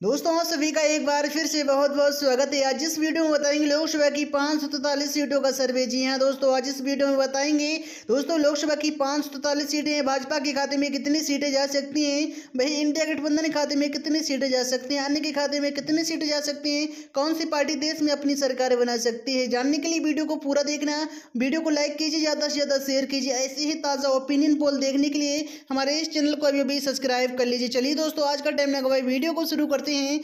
दोस्तों सभी का एक बार फिर से बहुत बहुत स्वागत है। आज इस वीडियो में बताएंगे लोकसभा की 543 सीटों का सर्वे। जी हां दोस्तों, आज इस वीडियो में बताएंगे दोस्तों लोकसभा की 543 सीटें हैं। भाजपा के खाते में कितनी सीटें जा सकती हैं, भाई इंडिया गठबंधन के खाते में कितनी सीटें जा सकती हैं, अन्य के खाते में कितनी सीटें जा सकती हैं, कौन सी पार्टी देश में अपनी सरकार बना सकती है। जानने के लिए वीडियो को पूरा देखना, वीडियो को लाइक कीजिए, ज़्यादा से ज़्यादा शेयर कीजिए। ऐसे ही ताज़ा ओपिनियन पोल देखने के लिए हमारे इस चैनल को अभी सब्सक्राइब कर लीजिए। चलिए दोस्तों, आज का टाइम लगा, वीडियो को शुरू करते हैं।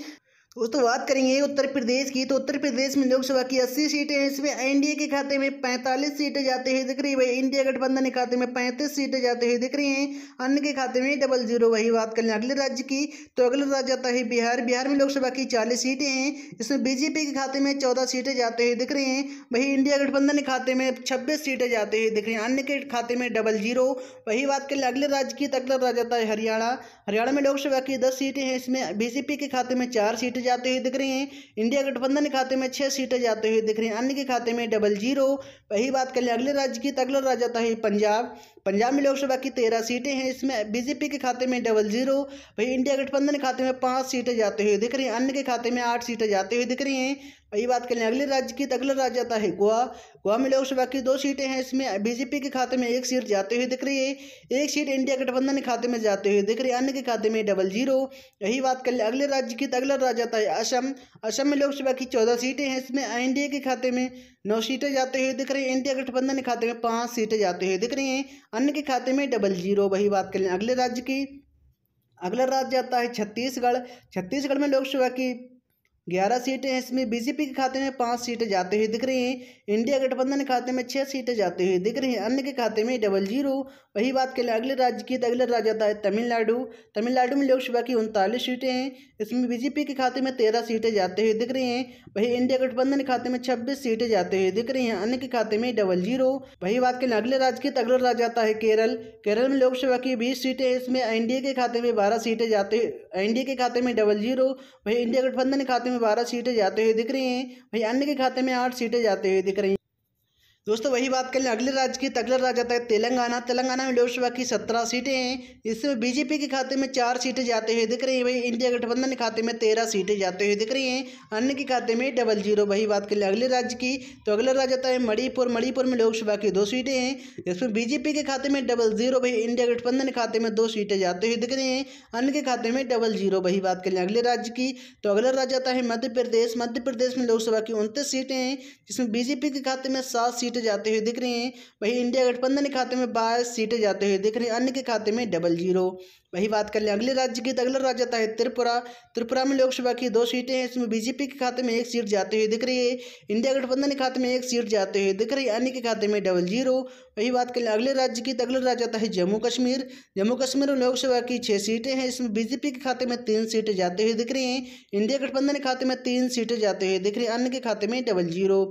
दोस्तों बात करेंगे उत्तर प्रदेश की, तो उत्तर प्रदेश में लोकसभा की 80 सीटें हैं। इसमें एनडीए के खाते में 45 सीटें जाते हुए दिख रही है, वही इंडिया गठबंधन के खाते में 35 सीटें जाते हुए दिख रही हैं, अन्य के खाते में 00। वही बात करें अगले राज्य की, तो अगला राज्य आता है बिहार। बिहार में लोकसभा की 40 सीटें हैं। इसमें बीजेपी के खाते में 14 सीटें जाते हुए दिख रही हैं, वही इंडिया गठबंधन के खाते में 26 सीटें जाते हुए दिख रही हैं, अन्य के खाते में 00। वही बात करें अगले राज्य की, तो अगला राज्य आता है हरियाणा। हरियाणा में लोकसभा की 10 सीटें हैं। इसमें बीजेपी के खाते में 4 सीटें जाते हुए दिख रही हैं, इंडिया गठबंधन के खाते में 6 सीटें जाते हुए दिख रही हैं, अन्य के खाते में 00। वही बात कर ले अगले राज्य की, तो अगला राज्य आता है पंजाब। पंजाब में लोकसभा की 13 सीटें हैं। इसमें बीजेपी के खाते में 00, वही इंडिया गठबंधन के खाते में 5 सीटें जाते हुए दिख रही हैं, अन्य के खाते में 8 सीटें जाते हुए दिख रही हैं। वही बात करें अगले राज्य की, तो अगला राज्य आता है गोवा। गोवा में लोकसभा की 2 सीटें हैं। इसमें बीजेपी के खाते में 1 सीट जाते हुए दिख रही है, 1 सीट इंडिया गठबंधन के खाते में जाते हुए दिख रही है, अन्य के खाते में 00। यही बात कर ले अगले राज्य की, तो अगला राज्य आता है असम। असम में लोकसभा की 14 सीटें हैं। इसमें एनडीए के खाते में 9 सीटें जाते हुए दिख रही हैं, इंडिया गठबंधन के खाते में 5 सीटें जाते हुए दिख रही हैं, अन्य के खाते में 00। वही बात कर लें अगले राज्य की, अगला राज्य आता है छत्तीसगढ़। छत्तीसगढ़ में लोकसभा की 11 सीटें हैं। इसमें बीजेपी के खाते में 5 सीटें जाते हुए दिख रही हैं, इंडिया गठबंधन के खाते में 6 सीटें जाते हुए दिख रही हैं, अन्य के खाते में 00। वही बात करें अगले राज्य की, तो अगले राज्य आता है तमिलनाडु। तमिलनाडु में लोकसभा की 39 सीटें हैं। इसमें बीजेपी के खाते में 13 सीटें जाते हुए दिख रही हैं, वही इंडिया गठबंधन के खाते में 26 सीटें जाते हुए दिख रही हैं, अन्य के खाते में 00। वही बात करें अगले राज्य की, तो अगला राज्य आता है केरल। केरल में लोकसभा की 20 सीटें हैं। इसमें एनडीए के खाते में 12 सीटें जाते, एनडीए के खाते में 00, वही इंडिया गठबंधन के खाते में 12 सीटें जाते हुए दिख रही हैं, वही अन्य के खाते में 8 सीटें जाते हुए दिख रही हैं। दोस्तों वही बात कर लें अगले राज्य की, अगला राज्य आता है तेलंगाना। तेलंगाना में लोकसभा की 17 सीटें हैं। इसमें बीजेपी के खाते में 4 सीटें जाते हुए दिख रही हैं, वही इंडिया गठबंधन के खाते में 13 सीटें जाते हुए दिख रही हैं, अन्य के खाते में 00। वही बात कर लें अगले राज्य की, तो अगला राज्य आता है मणिपुर। मणिपुर में लोकसभा की 2 सीटें हैं। इसमें बीजेपी के खाते में 00, वही इंडिया गठबंधन के खाते में 2 सीटें जाते हुए दिख रही हैं, अन्य के खाते में 00। वही बात कर लें अगले राज्य की, तो अगला राज्य आता है मध्य प्रदेश। मध्य प्रदेश में लोकसभा की 29 सीटें हैं। जिसमें बीजेपी के खाते में 7 सीटें जाते हुए दिख रही हैं, वही इंडिया गठबंधन के खाते में 22 सीटें जाते हुए दिख रही हैं, अन्य के खाते में 00। वही बात कर लें अगले राज्य की, तो अगला राज्य आता है त्रिपुरा। त्रिपुरा में लोकसभा की 2 सीटें हैं। इसमें बीजेपी के खाते में 1 सीट जाते हुए दिख रही है, इंडिया गठबंधन के खाते में 1 सीट जाते हुए दिख रही है, अन्य के खाते में 00। वही बात कर लें अगले राज्य की, तो अगला राज्य आता है जम्मू कश्मीर। जम्मू कश्मीर में लोकसभा की 6 सीटें हैं। इसमें बीजेपी के खाते में 3 सीटें जाते हुए दिख रही हैं, इंडिया गठबंधन के खाते में 3 सीटें जाते हुए दिख रही हैं, अन्य के खाते में 00।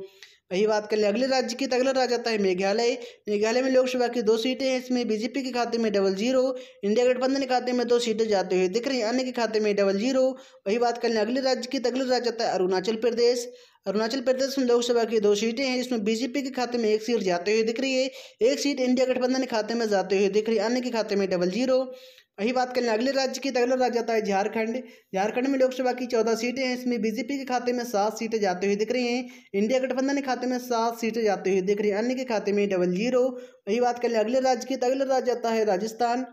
वही बात कर ले अगले राज्य की, तो अगला राज्य आता है मेघालय। मेघालय में लोकसभा की 2 सीटें हैं। इसमें बीजेपी के खाते में 00, इंडिया गठबंधन के खाते में 2 सीटें जाते हुए दिख रही हैं, अन्य के खाते में 00। वही बात कर ले अगले राज्य की, तो अगला राज्य आता है अरुणाचल प्रदेश। अरुणाचल प्रदेश में लोकसभा की 2 सीटें हैं। इसमें बीजेपी के खाते में 1 सीट जाते हुए दिख रही है, 1 सीट इंडिया गठबंधन के खाते में जाते हुए दिख रही है, अन्य के खाते में 00। वही बात करें अगले राज्य की, तो अगला राज्य आता है झारखंड। झारखंड में लोकसभा की 14 सीटें हैं। इसमें बीजेपी के खाते में 7 सीटें जाते हुए दिख रही हैं, इंडिया गठबंधन के खाते में 7 सीटें जाते हुए दिख रही हैं, अन्य के खाते में 00। वही बात करें अगले राज्य की, तो अगला राज्य आता है राजस्थान।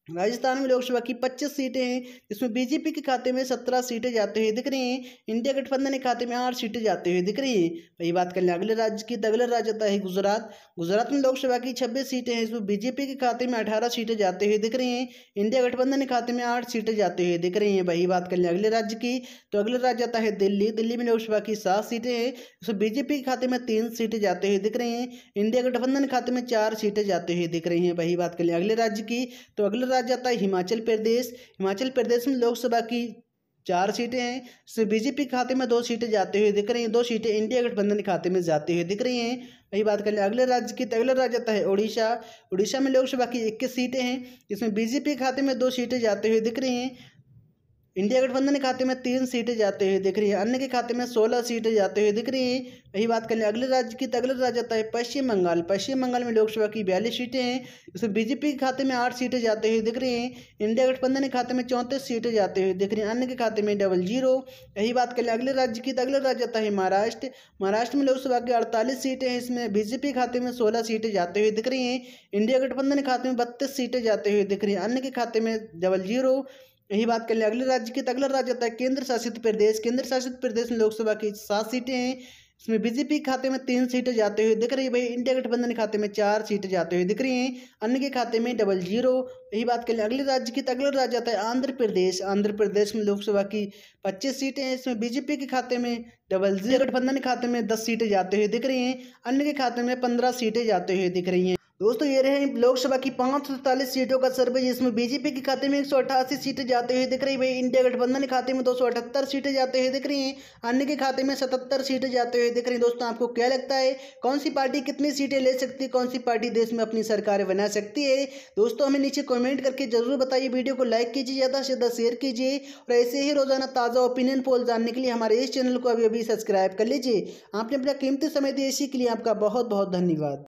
राजस्थान में लोकसभा की 25 सीटें हैं। जिसमें बीजेपी के खाते में 17 सीटें जाते हुए दिख रही हैं, इंडिया गठबंधन के खाते में 8 सीटें जाते हुए दिख रही हैं। वही बात कर लें अगले राज्य की, तो अगला राज्य आता है गुजरात। गुजरात में लोकसभा की 26 सीटें हैं। इसमें बीजेपी के खाते में 18 सीटें जाते हुए दिख रही हैं, इंडिया गठबंधन के खाते में 8 सीटें जाते हुए दिख रही हैं। वही बात कर लें अगले राज्य की, तो अगला राज्य आता है दिल्ली। दिल्ली में लोकसभा की 7 सीटें हैं। इसमें बीजेपी के खाते में 3 सीटें जाते हुए दिख रही हैं, इंडिया गठबंधन के खाते में 4 सीटें जाते हुए दिख रही हैं। वही बात कर लें अगले राज्य की, तो अगला राज्य आता है हिमाचल प्रदेश। हिमाचल प्रदेश में लोकसभा की 4 सीटें हैं। इसमें बीजेपी के खाते में 2 सीटें जाते हुए दिख रही हैं, 2 सीटें इंडिया गठबंधन के खाते में जाते हुए दिख रही हैं। वही बात कर लें अगले राज्य की, तो अगला राज्य आता है उड़ीसा। उड़ीसा में लोकसभा की 21 सीटें हैं। इसमें बीजेपी के खाते में 2 सीटें जाते हुए दिख रही हैं, इंडिया गठबंधन के खाते में 3 सीटें जाते हुए दिख रही है, अन्य के खाते में 16 सीटें जाते हुए दिख रही हैं। वही बात करें अगले राज्य की, तो अगला राज्य आता है पश्चिम बंगाल। पश्चिम बंगाल में लोकसभा की 42 सीटें हैं, इसमें बीजेपी के खाते में 8 सीटें जाते हुए दिख रही हैं। इंडिया गठबंधन के खाते में 34 सीटें जाते हुए दिख रही हैं, अन्य के खाते में 00। यही बात करें अगले राज्य की, तो अगला राज्य आता है महाराष्ट्र। महाराष्ट्र में लोकसभा की 48 सीटें हैं, इसमें बीजेपी खाते में 16 सीटें जाते हुए दिख रही हैं। इंडिया गठबंधन के खाते में 32 सीटें जाते हुए दिख रही हैं, अन्य के खाते में 00। यही बात कर ले अगले राज्य की, तो अगला राज्य आता है केंद्र शासित प्रदेश। केंद्र शासित प्रदेश में लोकसभा की 7 सीटें हैं, इसमें बीजेपी के खाते में 3 सीटें जाते हुए दिख रही है। भाई इंडिया गठबंधन के खाते में 4 सीटें जाते हुए दिख रही हैं, अन्य के खाते में 00। यही बात कर ले अगले राज्य की, तो अगला राज्य आता है आंध्र प्रदेश। आंध्र प्रदेश में लोकसभा की 25 सीटें हैं, इसमें बीजेपी के खाते में 00, गठबंधन के खाते में 10 सीटें जाते हुए दिख रही हैं, अन्य के खाते में 15 सीटें जाते हुए दिख रही हैं। दोस्तों ये रहे लोकसभा की 543 सीटों का सर्वे, जिसमें बीजेपी के खाते में 188 सीटें जाते हुए दिख रही है। इंडिया गठबंधन के खाते में 278 सीटें जाते हुए दिख रही हैं, अन्य के खाते में 77 सीटें जाते हुए दिख रही हैं। दोस्तों आपको क्या लगता है कौन सी पार्टी कितनी सीटें ले सकती है, कौन सी पार्टी देश में अपनी सरकार बना सकती है? दोस्तों हमें नीचे कमेंट करके जरूर बताइए। वीडियो को लाइक कीजिए, ज़्यादा से ज़्यादा शेयर कीजिए और ऐसे ही रोजाना ताज़ा ओपिनियन पोल जानने के लिए हमारे इस चैनल को अभी अभी सब्सक्राइब कर लीजिए। आपने अपना कीमती समय दिया, इसी के लिए आपका बहुत बहुत धन्यवाद।